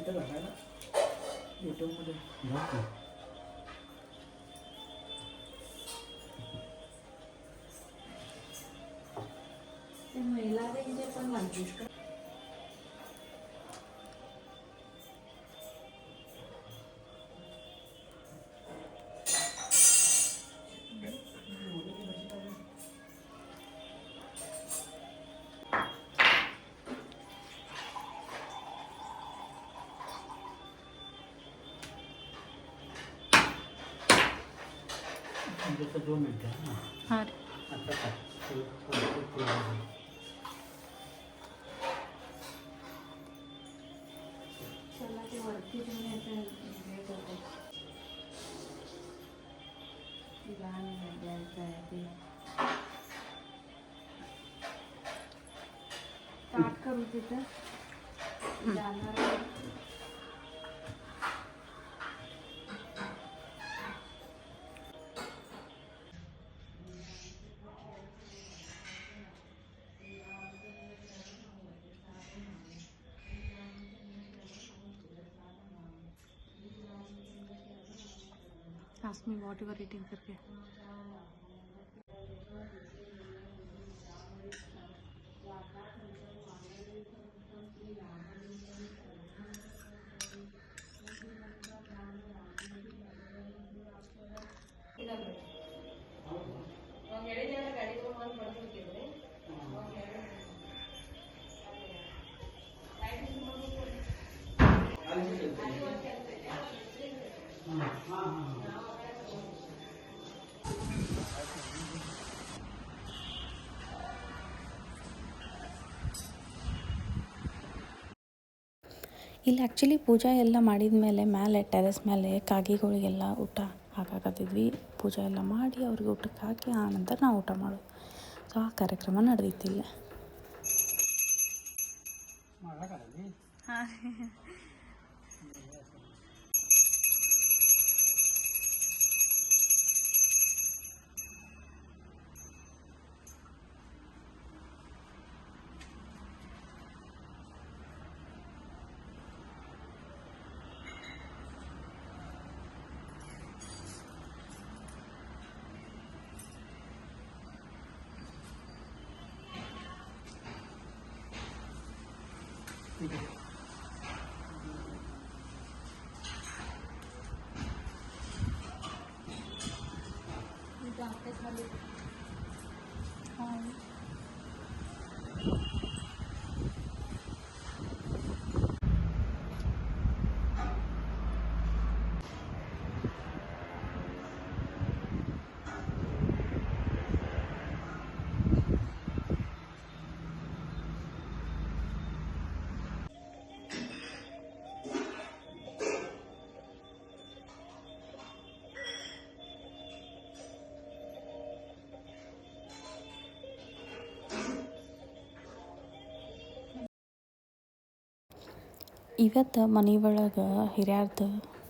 इथं बघायला यूट्यूबमध्ये ते महिला रेंजचे पण म्हणतेस का? जसं 2 मिनटं हां आता काय चला ते वरती तुम्ही आता हे करतो गाण द्यायचं आहे ते स्टार्ट करू तिथं जाणार Ask me what you are eating करके ಇಲ್ಲಿ ಆ್ಯಕ್ಚುಲಿ ಪೂಜಾ ಎಲ್ಲ ಮಾಡಿದ ಮೇಲೆ ಮೇಲೆ ಟೆರೆಸ್ ಮೇಲೆ ಕಾಗೆಗಳಿಗೆಲ್ಲ ಊಟ ಹಾಕಾಕತ್ತಿದ್ವಿ. ಪೂಜೆ ಎಲ್ಲ ಮಾಡಿ ಅವ್ರಿಗೆ ಊಟಕ್ಕೆ ಹಾಕಿ ಆನಂತರ ನಾವು ಊಟ ಮಾಡೋದು. ಸೊ ಆ ಕಾರ್ಯಕ್ರಮ ನಡೆದಿತ್ತು ಇಲ್ಲಿ. ಇವತ್ತು ಮನೆ ಒಳಗೆ ಹಿರಿಯರ್ದು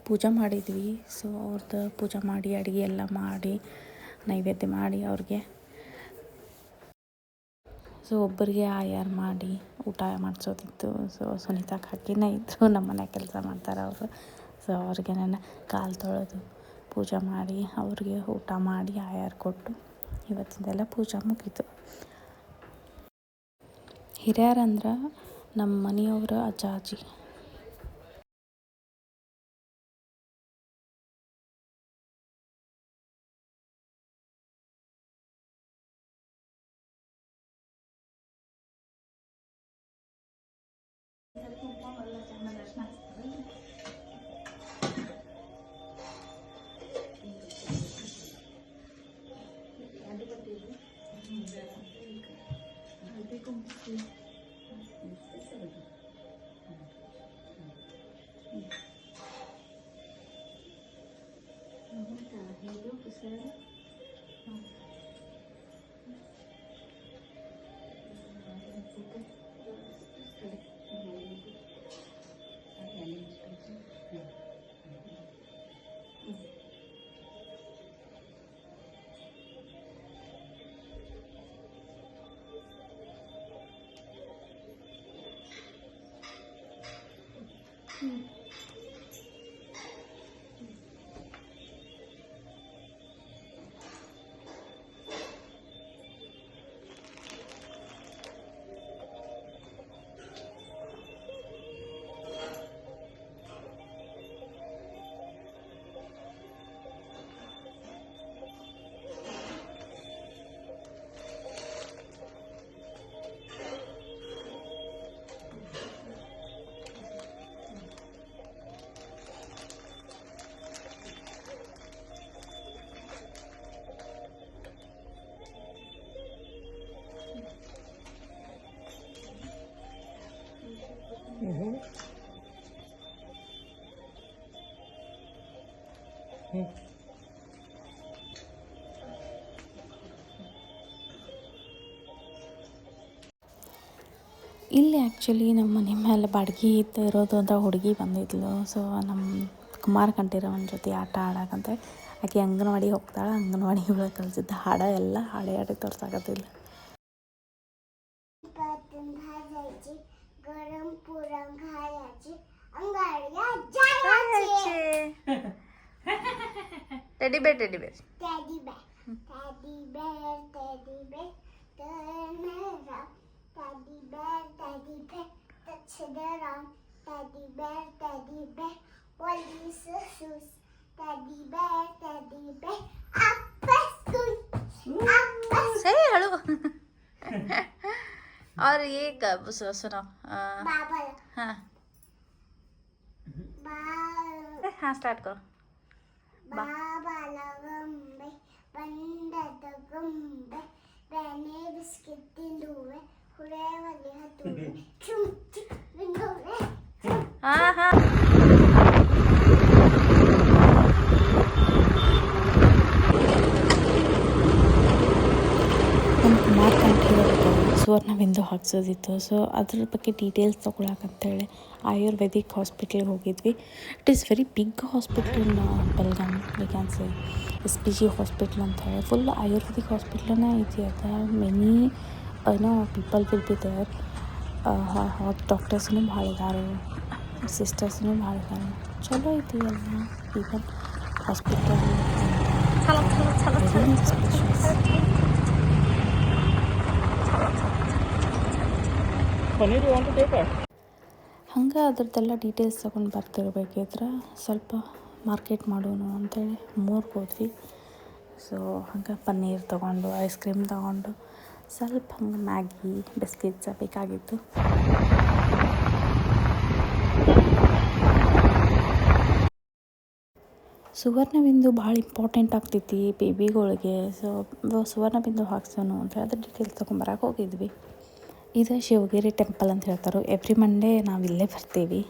ಪೂಜೆ ಮಾಡಿದ್ವಿ. ಸೊ ಅವ್ರದ್ದು ಪೂಜೆ ಮಾಡಿ ಅಡುಗೆ ಎಲ್ಲ ಮಾಡಿ ನೈವೇದ್ಯ ಮಾಡಿ ಅವ್ರಿಗೆ ಸೊ ಒಬ್ಬರಿಗೆ ಆಯಾರು ಮಾಡಿ ಊಟ ಮಾಡಿಸೋದಿತ್ತು. ಸೊ ಸುನೀತಾಕ್ಕೆ ಹಾಕಿನೇ ಇದ್ದರು, ನಮ್ಮ ಮನೆ ಕೆಲಸ ಮಾಡ್ತಾರೆ ಅವರು. ಸೊ ಅವ್ರಿಗೆ ನಾನು ಕಾಲು ತೊಳೆದು ಪೂಜೆ ಮಾಡಿ ಅವ್ರಿಗೆ ಊಟ ಮಾಡಿ ಆಯಾರು ಕೊಟ್ಟು ಇವತ್ತಿಂದೆಲ್ಲ ಪೂಜೆ ಮುಗೀತು. ಹಿರಿಯರಂದ್ರೆ ನಮ್ಮ ಮನೆಯವ್ರ ಅಜ್ಜ ಅಜ್ಜಿ. ಇಲ್ಲಿ ಆ್ಯಕ್ಚುಲಿ ನಮ್ಮ ಮನೆ ಮೇಲೆ ಬಾಡಿಗೆ ಇರೋದು ಅಂತ ಹುಡುಗಿ ಬಂದಿದ್ಲು. ಸೊ ನಮ್ಮ ಕುಮಾರ್ ಕಂಠೀರವನ ಜೊತೆ ಆಟ ಆಡೋಕ್ಕಂತ ಆಕೆ ಅಂಗನವಾಡಿ ಹೋಗ್ತಾಳೆ. ಅಂಗನವಾಡಿ ಒಳಗೆ ಕಲಿಸಿದ್ದ ಹಾಡ ಎಲ್ಲ ಹಾಡೇ ಹಾಡಿ ತೋರ್ಸಾಕತ್ತಿಲ್ಲ. ಟೆಡಿ ಬೇರ್ ಟೆಡಿ ಬೇರ್ ಟೆಡಿ ಬೇರ್ ಟೆಡಿ ಬೇರ್ ಟೆಡಿ ಬೇರ್ turn around teddy bear touch the ground teddy bear police shoes teddy bear up a school say hello और ये कब सुनो बाबा हाँ हाँ स्टार्ट करो बाबा लगम्बे बंदद गुम्बे बेने बिस्किट तिंदुवे हुरे वाले हतुवे चुम चिक विंदुवे हाँ हाँ ನಮ್ಮ ಕುಮಾರ್ ಕಂಠೀರವ್ರದ್ದು ಸುವರ್ಣಬಿಂದು ಹಾಕ್ಸೋದಿತ್ತು. ಸೊ ಅದ್ರ ಬಗ್ಗೆ ಡೀಟೇಲ್ಸ್ ತೊಗೊಳಕ್ಕಂತೇಳಿ ಆಯುರ್ವೇದಿಕ್ ಹಾಸ್ಪಿಟ್ಲಿಗೆ ಹೋಗಿದ್ವಿ. It is very big hospital in Belgaum. We can say SPG hospital ಅಂತ ಹೇಳಿ ಫುಲ್ ಆಯುರ್ವೇದಿಕ್ ಹಾಸ್ಪಿಟ್ಲನೇ ಐತಿ. ಅದ many people will be there. ಡಾಕ್ಟರ್ಸ್ನೂ ಭಾಳ ಇದ್ದಾರೆ, ಸಿಸ್ಟರ್ಸ್ನೂ ಭಾಳ ಇದ್ದಾರೆ. ಚಲೋ ಐತಿ ಎಲ್ಲ ಪೀಪಲ್ ಹಾಸ್ಪಿಟಲ್. ಹಂಗೆ ಅದ್ರದ್ದೆಲ್ಲ ಡೀಟೇಲ್ಸ್ ತೊಗೊಂಡು ಬರ್ತಿರ್ಬೇಕಿದ್ರೆ ಸ್ವಲ್ಪ ಮಾರ್ಕೆಟ್ ಮಾಡೋಣ ಅಂತೇಳಿ ಮೂರ್ಗೆ ಹೋದ್ವಿ. ಸೊ ಹಂಗೆ ಪನ್ನೀರ್ ತೊಗೊಂಡು ಐಸ್ ಕ್ರೀಮ್ ತೊಗೊಂಡು ಸ್ವಲ್ಪ ಹಂಗೆ ಮ್ಯಾಗಿ ಬಿಸ್ಕಿಟ್ಸ್ ಬೇಕಾಗಿತ್ತು. ಸುವರ್ಣಬಿಂದು ಭಾಳ ಇಂಪಾರ್ಟೆಂಟ್ ಆಗ್ತೈತಿ ಬೇಬಿಗಳಿಗೆ. ಸೊ ಸುವರ್ಣಬಿಂದು ಹಾಕ್ಸೋನು ಅಂತ ಅದ್ರ ಡೀಟೇಲ್ಸ್ ತೊಗೊಂಬರಕ್ಕೆ ಹೋಗಿದ್ವಿ. ಇದು ಶಿವಗಿರಿ ಟೆಂಪಲ್ ಅಂತ ಹೇಳ್ತಾರೆ. ಎವ್ರಿ ಮಂಡೇ ನಾವು ಇಲ್ಲೇ ಬರ್ತೀವಿ.